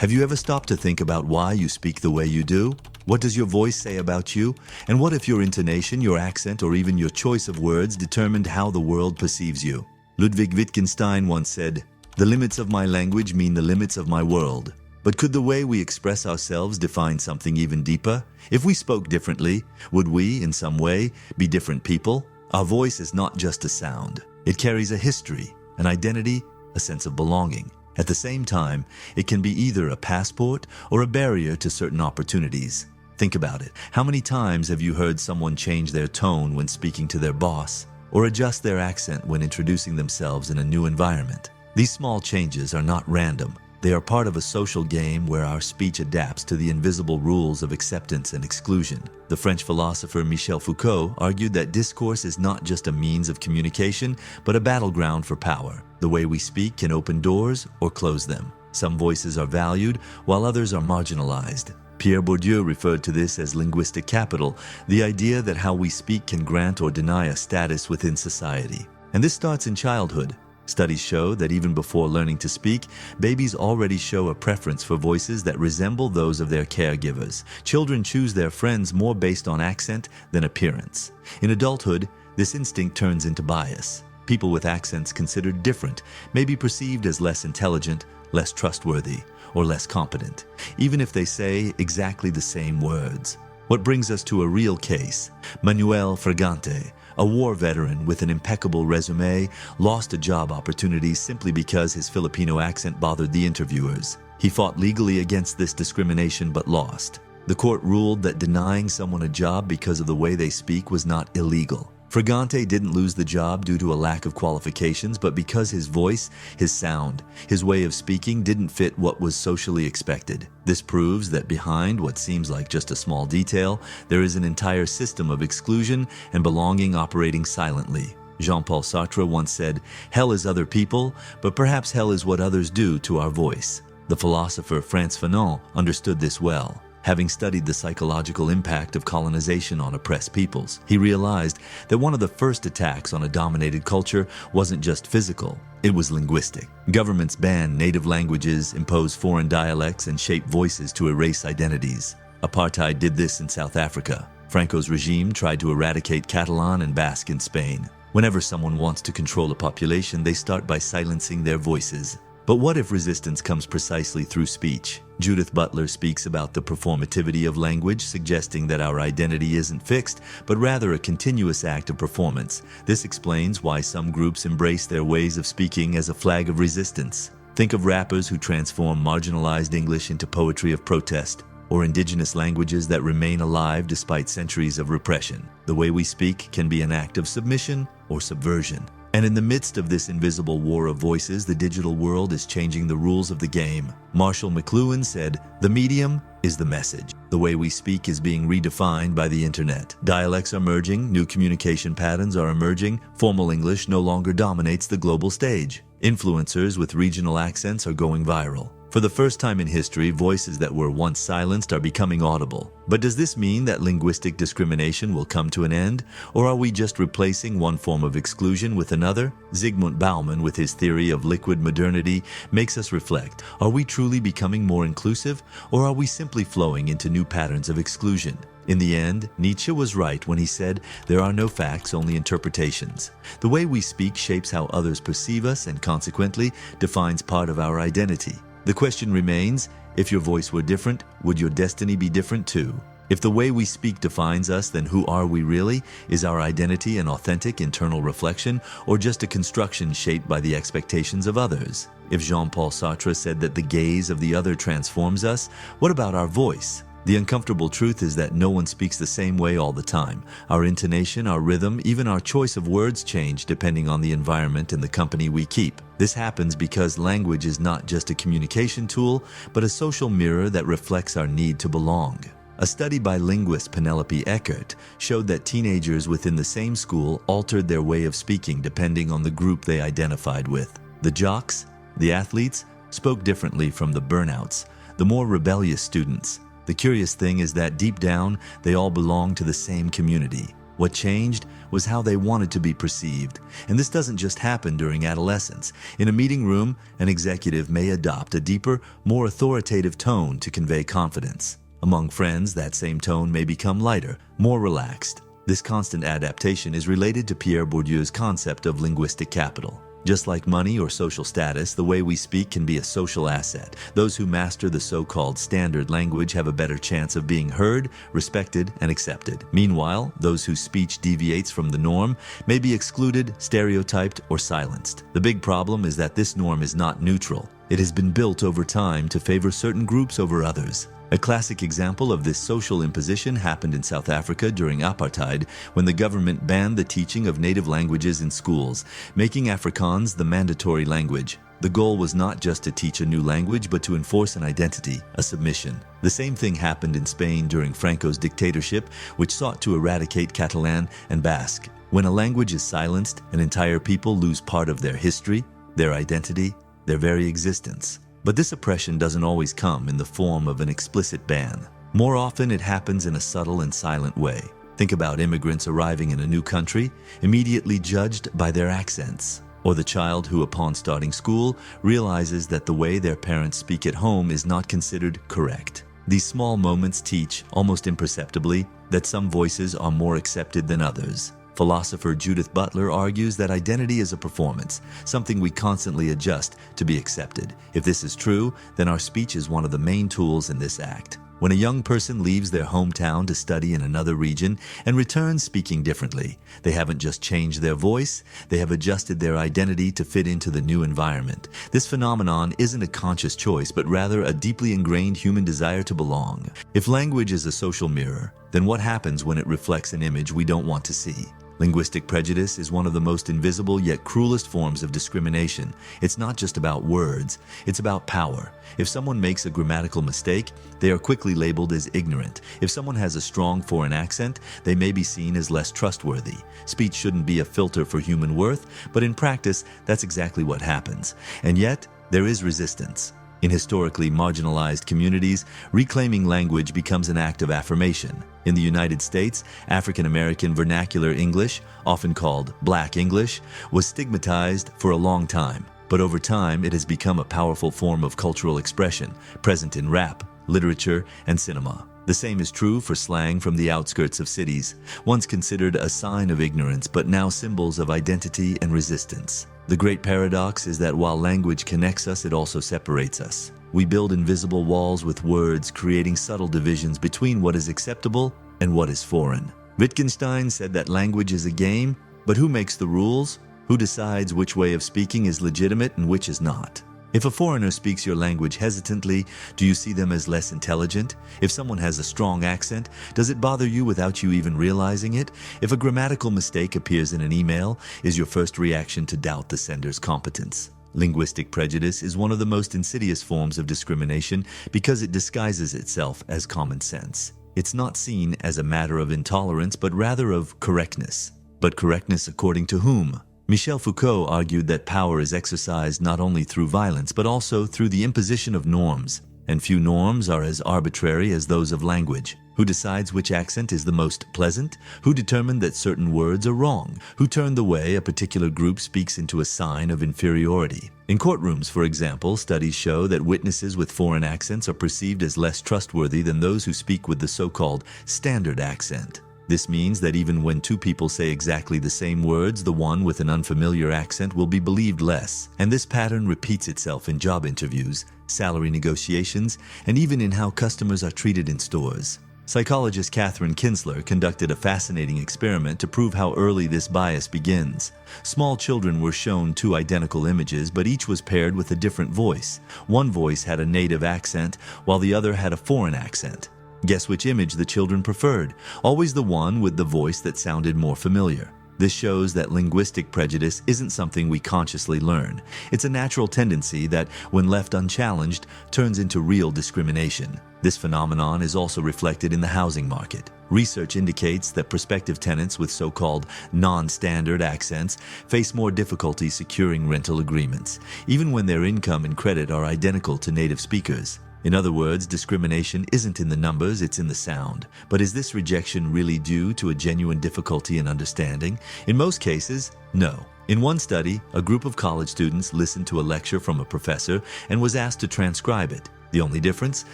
Have you ever stopped to think about why you speak the way you do? What does your voice say about you? And what if your intonation, your accent, or even your choice of words determined how the world perceives you? Ludwig Wittgenstein once said, "The limits of my language mean the limits of my world." But could the way we express ourselves define something even deeper? If we spoke differently, would we, in some way, be different people? Our voice is not just a sound. It carries a history, an identity, a sense of belonging. At the same time, it can be either a passport or a barrier to certain opportunities. Think about it. How many times have you heard someone change their tone when speaking to their boss, or adjust their accent when introducing themselves in a new environment? These small changes are not random. They are part of a social game where our speech adapts to the invisible rules of acceptance and exclusion. The French philosopher Michel Foucault argued that discourse is not just a means of communication, but a battleground for power. The way we speak can open doors or close them. Some voices are valued, while others are marginalized. Pierre Bourdieu referred to this as linguistic capital, the idea that how we speak can grant or deny a status within society. And this starts in childhood. Studies show that even before learning to speak, babies already show a preference for voices that resemble those of their caregivers. Children choose their friends more based on accent than appearance. In adulthood, this instinct turns into bias. People with accents considered different may be perceived as less intelligent, less trustworthy, or less competent, even if they say exactly the same words. What brings us to a real case. Manuel Fragante, a war veteran with an impeccable resume, lost a job opportunity simply because his Filipino accent bothered the interviewers. He fought legally against this discrimination but lost. The court ruled that denying someone a job because of the way they speak was not illegal. Fragante didn't lose the job due to a lack of qualifications, but because his voice, his sound, his way of speaking didn't fit what was socially expected. This proves that behind what seems like just a small detail, there is an entire system of exclusion and belonging operating silently. Jean-Paul Sartre once said, "Hell is other people, but perhaps hell is what others do to our voice." The philosopher Frantz Fanon understood this well. Having studied the psychological impact of colonization on oppressed peoples, he realized that one of the first attacks on a dominated culture wasn't just physical, it was linguistic. Governments banned native languages, imposed foreign dialects, and shaped voices to erase identities. Apartheid did this in South Africa. Franco's regime tried to eradicate Catalan and Basque in Spain. Whenever someone wants to control a population, they start by silencing their voices. But what if resistance comes precisely through speech? Judith Butler speaks about the performativity of language, suggesting that our identity isn't fixed, but rather a continuous act of performance. This explains why some groups embrace their ways of speaking as a flag of resistance. Think of rappers who transform marginalized English into poetry of protest, or indigenous languages that remain alive despite centuries of repression. The way we speak can be an act of submission or subversion. And in the midst of this invisible war of voices, the digital world is changing the rules of the game. Marshall McLuhan said, "The medium is the message. The way we speak is being redefined by the internet. Dialects are merging, new communication patterns are emerging, formal English no longer dominates the global stage. Influencers with regional accents are going viral. For the first time in history, voices that were once silenced are becoming audible. But does this mean that linguistic discrimination will come to an end? Or are we just replacing one form of exclusion with another? Zygmunt Bauman, with his theory of liquid modernity, makes us reflect. Are we truly becoming more inclusive? Or are we simply flowing into new patterns of exclusion? In the end, Nietzsche was right when he said, "There are no facts, only interpretations." The way we speak shapes how others perceive us and consequently defines part of our identity. The question remains, if your voice were different, would your destiny be different too? If the way we speak defines us, then who are we really? Is our identity an authentic internal reflection, or just a construction shaped by the expectations of others? If Jean-Paul Sartre said that the gaze of the other transforms us, what about our voice? The uncomfortable truth is that no one speaks the same way all the time. Our intonation, our rhythm, even our choice of words change depending on the environment and the company we keep. This happens because language is not just a communication tool, but a social mirror that reflects our need to belong. A study by linguist Penelope Eckert showed that teenagers within the same school altered their way of speaking depending on the group they identified with. The jocks, the athletes, spoke differently from the burnouts, the more rebellious students. The curious thing is that deep down, they all belong to the same community. What changed was how they wanted to be perceived. And this doesn't just happen during adolescence. In a meeting room, an executive may adopt a deeper, more authoritative tone to convey confidence. Among friends, that same tone may become lighter, more relaxed. This constant adaptation is related to Pierre Bourdieu's concept of linguistic capital. Just like money or social status, the way we speak can be a social asset. Those who master the so-called standard language have a better chance of being heard, respected, and accepted. Meanwhile, those whose speech deviates from the norm may be excluded, stereotyped, or silenced. The big problem is that this norm is not neutral. It has been built over time to favor certain groups over others. A classic example of this social imposition happened in South Africa during apartheid, when the government banned the teaching of native languages in schools, making Afrikaans the mandatory language. The goal was not just to teach a new language, but to enforce an identity, a submission. The same thing happened in Spain during Franco's dictatorship, which sought to eradicate Catalan and Basque. When a language is silenced, an entire people lose part of their history, their identity, their very existence. But this oppression doesn't always come in the form of an explicit ban. More often, it happens in a subtle and silent way. Think about immigrants arriving in a new country, immediately judged by their accents. Or the child who, upon starting school, realizes that the way their parents speak at home is not considered correct. These small moments teach, almost imperceptibly, that some voices are more accepted than others. Philosopher Judith Butler argues that identity is a performance, something we constantly adjust to be accepted. If this is true, then our speech is one of the main tools in this act. When a young person leaves their hometown to study in another region and returns speaking differently, they haven't just changed their voice, they have adjusted their identity to fit into the new environment. This phenomenon isn't a conscious choice, but rather a deeply ingrained human desire to belong. If language is a social mirror, then what happens when it reflects an image we don't want to see? Linguistic prejudice is one of the most invisible yet cruelest forms of discrimination. It's not just about words, it's about power. If someone makes a grammatical mistake, they are quickly labeled as ignorant. If someone has a strong foreign accent, they may be seen as less trustworthy. Speech shouldn't be a filter for human worth, but in practice, that's exactly what happens. And yet, there is resistance. In historically marginalized communities, reclaiming language becomes an act of affirmation. In the United States, African American vernacular English, often called Black English, was stigmatized for a long time. But over time, it has become a powerful form of cultural expression, present in rap, literature, and cinema. The same is true for slang from the outskirts of cities, once considered a sign of ignorance, but now symbols of identity and resistance. The great paradox is that while language connects us, it also separates us. We build invisible walls with words, creating subtle divisions between what is acceptable and what is foreign. Wittgenstein said that language is a game, but who makes the rules? Who decides which way of speaking is legitimate and which is not? If a foreigner speaks your language hesitantly, do you see them as less intelligent? If someone has a strong accent, does it bother you without you even realizing it? If a grammatical mistake appears in an email, is your first reaction to doubt the sender's competence? Linguistic prejudice is one of the most insidious forms of discrimination because it disguises itself as common sense. It's not seen as a matter of intolerance, but rather of correctness. But correctness according to whom? Michel Foucault argued that power is exercised not only through violence, but also through the imposition of norms. And few norms are as arbitrary as those of language. Who decides which accent is the most pleasant? Who determined that certain words are wrong? Who turned the way a particular group speaks into a sign of inferiority? In courtrooms, for example, studies show that witnesses with foreign accents are perceived as less trustworthy than those who speak with the so-called standard accent. This means that even when two people say exactly the same words, the one with an unfamiliar accent will be believed less. And this pattern repeats itself in job interviews, salary negotiations, and even in how customers are treated in stores. Psychologist Catherine Kinsler conducted a fascinating experiment to prove how early this bias begins. Small children were shown two identical images, but each was paired with a different voice. One voice had a native accent, while the other had a foreign accent. Guess which image the children preferred? Always the one with the voice that sounded more familiar. This shows that linguistic prejudice isn't something we consciously learn. It's a natural tendency that, when left unchallenged, turns into real discrimination. This phenomenon is also reflected in the housing market. Research indicates that prospective tenants with so-called non-standard accents face more difficulty securing rental agreements, even when their income and credit are identical to native speakers. In other words, discrimination isn't in the numbers, it's in the sound. But is this rejection really due to a genuine difficulty in understanding? In most cases, no. In one study, a group of college students listened to a lecture from a professor and was asked to transcribe it. The only difference?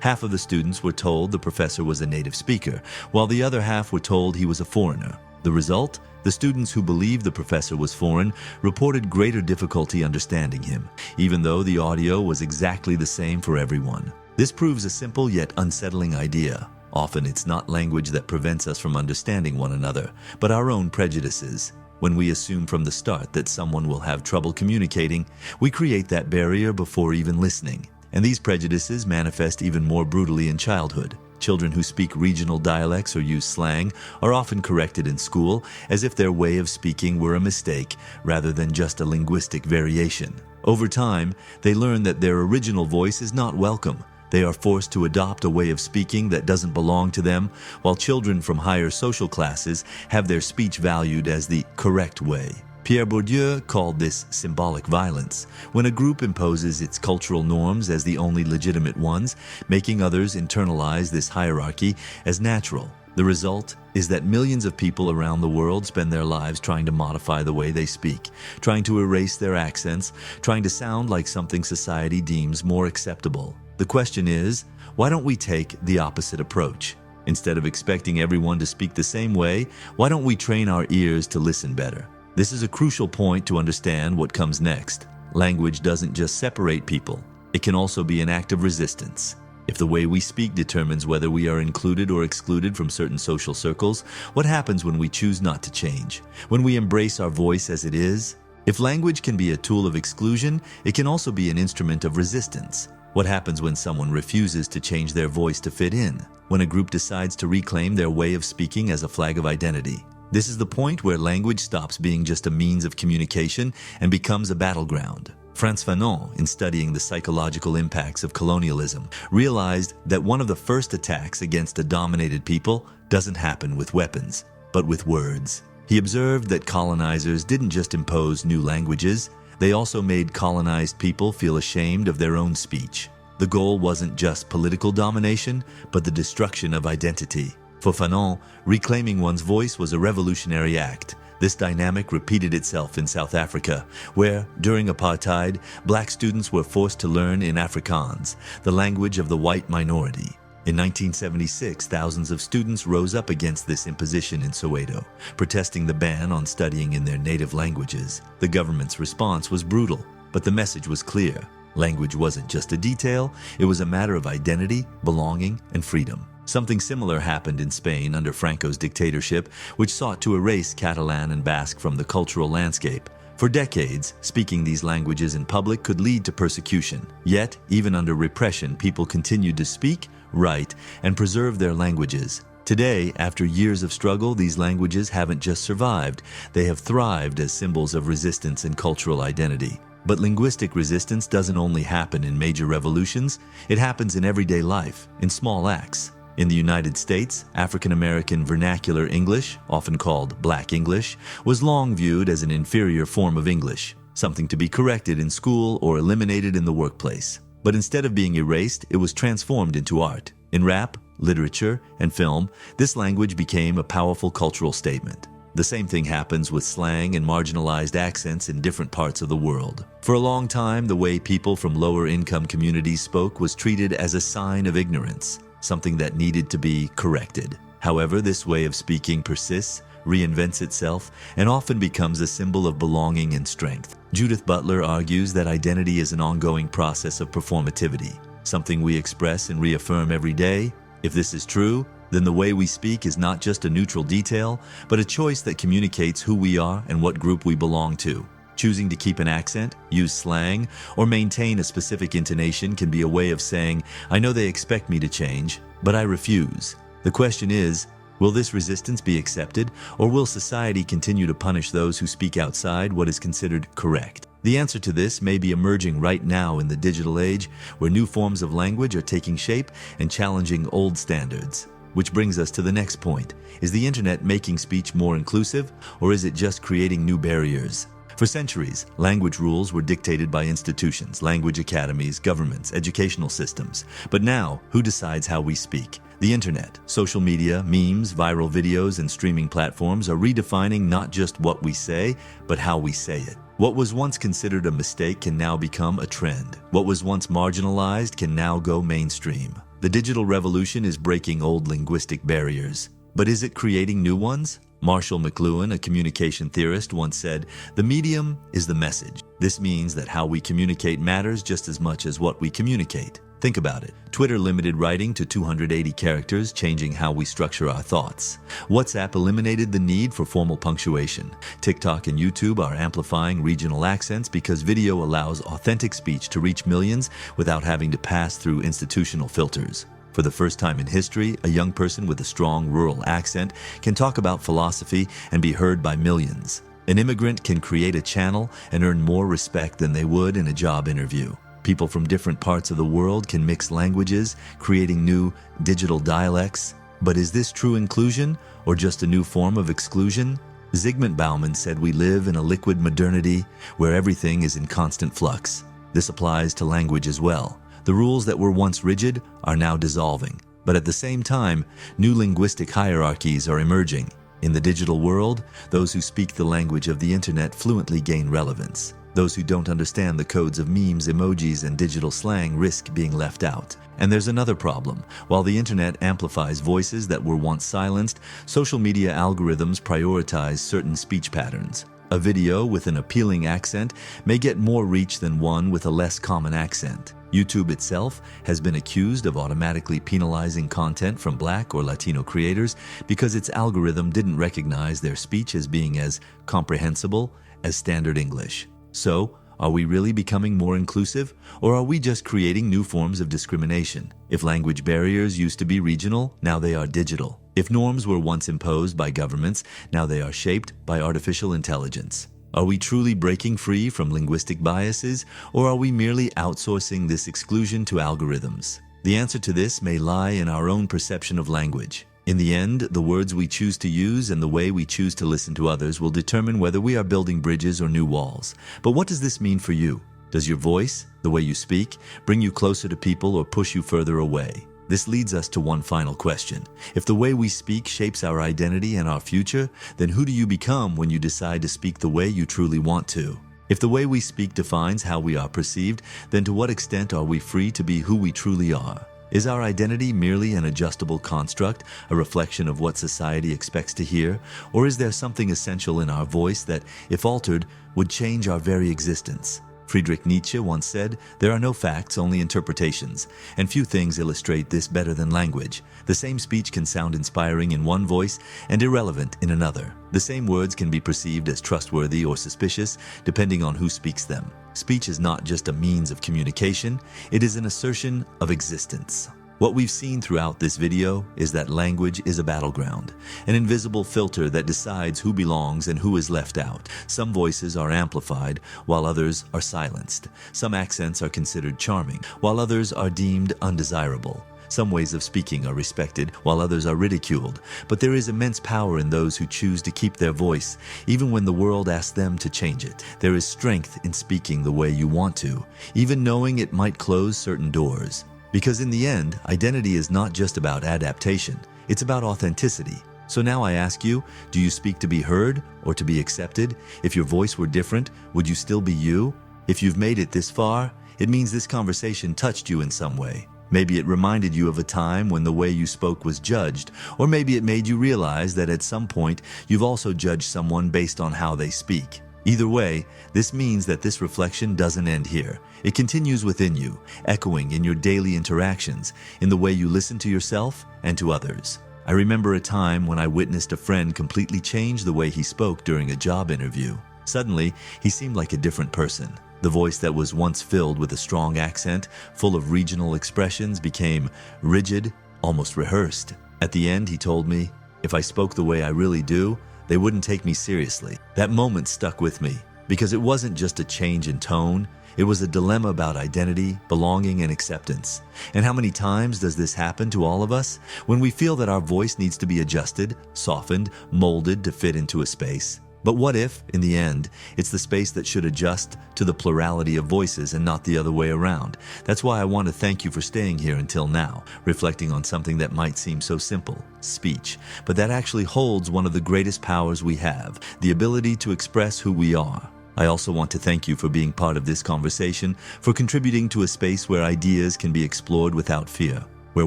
Half of the students were told the professor was a native speaker, while the other half were told he was a foreigner. The result? The students who believed the professor was foreign reported greater difficulty understanding him, even though the audio was exactly the same for everyone. This proves a simple yet unsettling idea. Often it's not language that prevents us from understanding one another, but our own prejudices. When we assume from the start that someone will have trouble communicating, we create that barrier before even listening. And these prejudices manifest even more brutally in childhood. Children who speak regional dialects or use slang are often corrected in school as if their way of speaking were a mistake rather than just a linguistic variation. Over time, they learn that their original voice is not welcome. They are forced to adopt a way of speaking that doesn't belong to them, while children from higher social classes have their speech valued as the correct way. Pierre Bourdieu called this symbolic violence, when a group imposes its cultural norms as the only legitimate ones, making others internalize this hierarchy as natural. The result is that millions of people around the world spend their lives trying to modify the way they speak, trying to erase their accents, trying to sound like something society deems more acceptable. The question is, why don't we take the opposite approach? Instead of expecting everyone to speak the same way, why don't we train our ears to listen better? This is a crucial point to understand what comes next. Language doesn't just separate people. It can also be an act of resistance. If the way we speak determines whether we are included or excluded from certain social circles, what happens when we choose not to change? When we embrace our voice as it is? If language can be a tool of exclusion, it can also be an instrument of resistance. What happens when someone refuses to change their voice to fit in? When a group decides to reclaim their way of speaking as a flag of identity? This is the point where language stops being just a means of communication and becomes a battleground. Frantz Fanon, in studying the psychological impacts of colonialism, realized that one of the first attacks against a dominated people doesn't happen with weapons, but with words. He observed that colonizers didn't just impose new languages, they also made colonized people feel ashamed of their own speech. The goal wasn't just political domination, but the destruction of identity. For Fanon, reclaiming one's voice was a revolutionary act. This dynamic repeated itself in South Africa, where, during apartheid, black students were forced to learn in Afrikaans, the language of the white minority. In 1976, thousands of students rose up against this imposition in Soweto, protesting the ban on studying in their native languages. The government's response was brutal, but the message was clear. Language wasn't just a detail, it was a matter of identity, belonging, and freedom. Something similar happened in Spain under Franco's dictatorship, which sought to erase Catalan and Basque from the cultural landscape. For decades, speaking these languages in public could lead to persecution. Yet, even under repression, people continued to speak, write, and preserve their languages. Today, after years of struggle, these languages haven't just survived, they have thrived as symbols of resistance and cultural identity. But linguistic resistance doesn't only happen in major revolutions, it happens in everyday life, in small acts. In the United States, African American vernacular English, often called Black English, was long viewed as an inferior form of English, something to be corrected in school or eliminated in the workplace. But instead of being erased, it was transformed into art. In rap, literature, and film, this language became a powerful cultural statement. The same thing happens with slang and marginalized accents in different parts of the world. For a long time, the way people from lower income communities spoke was treated as a sign of ignorance, something that needed to be corrected. However, this way of speaking persists, reinvents itself, and often becomes a symbol of belonging and strength. Judith Butler argues that identity is an ongoing process of performativity, something we express and reaffirm every day. If this is true, then the way we speak is not just a neutral detail, but a choice that communicates who we are and what group we belong to. Choosing to keep an accent, use slang, or maintain a specific intonation can be a way of saying, I know they expect me to change, but I refuse. The question is, will this resistance be accepted, or will society continue to punish those who speak outside what is considered correct? The answer to this may be emerging right now in the digital age, where new forms of language are taking shape and challenging old standards. Which brings us to the next point. Is the internet making speech more inclusive, or is it just creating new barriers? For centuries, language rules were dictated by institutions, language academies, governments, educational systems. But now, who decides how we speak? The internet, social media, memes, viral videos, and streaming platforms are redefining not just what we say, but how we say it. What was once considered a mistake can now become a trend. What was once marginalized can now go mainstream. The digital revolution is breaking old linguistic barriers. But is it creating new ones? Marshall McLuhan, a communication theorist, once said, "The medium is the message." This means that how we communicate matters just as much as what we communicate. Think about it. Twitter limited writing to 280 characters, changing how we structure our thoughts. WhatsApp eliminated the need for formal punctuation. TikTok and YouTube are amplifying regional accents because video allows authentic speech to reach millions without having to pass through institutional filters. For the first time in history, a young person with a strong rural accent can talk about philosophy and be heard by millions. An immigrant can create a channel and earn more respect than they would in a job interview. People from different parts of the world can mix languages, creating new digital dialects. But is this true inclusion or just a new form of exclusion? Zygmunt Bauman said we live in a liquid modernity where everything is in constant flux. This applies to language as well. The rules that were once rigid are now dissolving. But at the same time, new linguistic hierarchies are emerging. In the digital world, those who speak the language of the internet fluently gain relevance. Those who don't understand the codes of memes, emojis, and digital slang risk being left out. And there's another problem. While the internet amplifies voices that were once silenced, social media algorithms prioritize certain speech patterns. A video with an appealing accent may get more reach than one with a less common accent. YouTube itself has been accused of automatically penalizing content from Black or Latino creators because its algorithm didn't recognize their speech as being as comprehensible as standard English. So, are we really becoming more inclusive, or are we just creating new forms of discrimination? If language barriers used to be regional, now they are digital. If norms were once imposed by governments, now they are shaped by artificial intelligence. Are we truly breaking free from linguistic biases, or are we merely outsourcing this exclusion to algorithms? The answer to this may lie in our own perception of language. In the end, the words we choose to use and the way we choose to listen to others will determine whether we are building bridges or new walls. But what does this mean for you? Does your voice, the way you speak, bring you closer to people or push you further away? This leads us to one final question. If the way we speak shapes our identity and our future, then who do you become when you decide to speak the way you truly want to? If the way we speak defines how we are perceived, then to what extent are we free to be who we truly are? Is our identity merely an adjustable construct, a reflection of what society expects to hear, or is there something essential in our voice that, if altered, would change our very existence? Friedrich Nietzsche once said, "There are no facts, only interpretations," and few things illustrate this better than language. The same speech can sound inspiring in one voice and irrelevant in another. The same words can be perceived as trustworthy or suspicious, depending on who speaks them. Speech is not just a means of communication, it is an assertion of existence. What we've seen throughout this video is that language is a battleground, an invisible filter that decides who belongs and who is left out. Some voices are amplified, while others are silenced. Some accents are considered charming, while others are deemed undesirable. Some ways of speaking are respected, while others are ridiculed. But there is immense power in those who choose to keep their voice, even when the world asks them to change it. There is strength in speaking the way you want to, even knowing it might close certain doors. Because in the end, identity is not just about adaptation, it's about authenticity. So now I ask you, do you speak to be heard or to be accepted? If your voice were different, would you still be you? If you've made it this far, it means this conversation touched you in some way. Maybe it reminded you of a time when the way you spoke was judged, or maybe it made you realize that at some point you've also judged someone based on how they speak. Either way, this means that this reflection doesn't end here. It continues within you, echoing in your daily interactions, in the way you listen to yourself and to others. I remember a time when I witnessed a friend completely change the way he spoke during a job interview. Suddenly, he seemed like a different person. The voice that was once filled with a strong accent, full of regional expressions, became rigid, almost rehearsed. At the end, he told me, if I spoke the way I really do, they wouldn't take me seriously. That moment stuck with me, because it wasn't just a change in tone, it was a dilemma about identity, belonging, and acceptance. And how many times does this happen to all of us? When we feel that our voice needs to be adjusted, softened, molded to fit into a space. But what if, in the end, it's the space that should adjust to the plurality of voices and not the other way around? That's why I want to thank you for staying here until now, reflecting on something that might seem so simple, speech, but that actually holds one of the greatest powers we have, the ability to express who we are. I also want to thank you for being part of this conversation, for contributing to a space where ideas can be explored without fear, where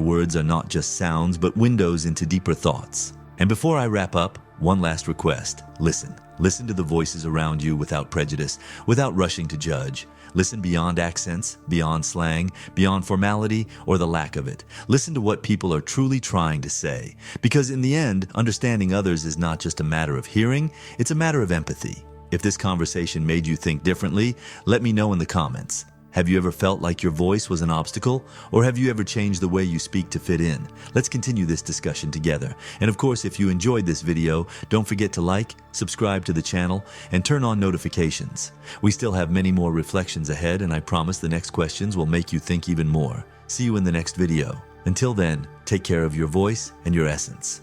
words are not just sounds but windows into deeper thoughts. And before I wrap up, one last request. Listen. Listen to the voices around you without prejudice, without rushing to judge. Listen beyond accents, beyond slang, beyond formality or the lack of it. Listen to what people are truly trying to say. Because in the end, understanding others is not just a matter of hearing, it's a matter of empathy. If this conversation made you think differently, let me know in the comments. Have you ever felt like your voice was an obstacle? Or have you ever changed the way you speak to fit in? Let's continue this discussion together. And of course, if you enjoyed this video, don't forget to like, subscribe to the channel, and turn on notifications. We still have many more reflections ahead, and I promise the next questions will make you think even more. See you in the next video. Until then, take care of your voice and your essence.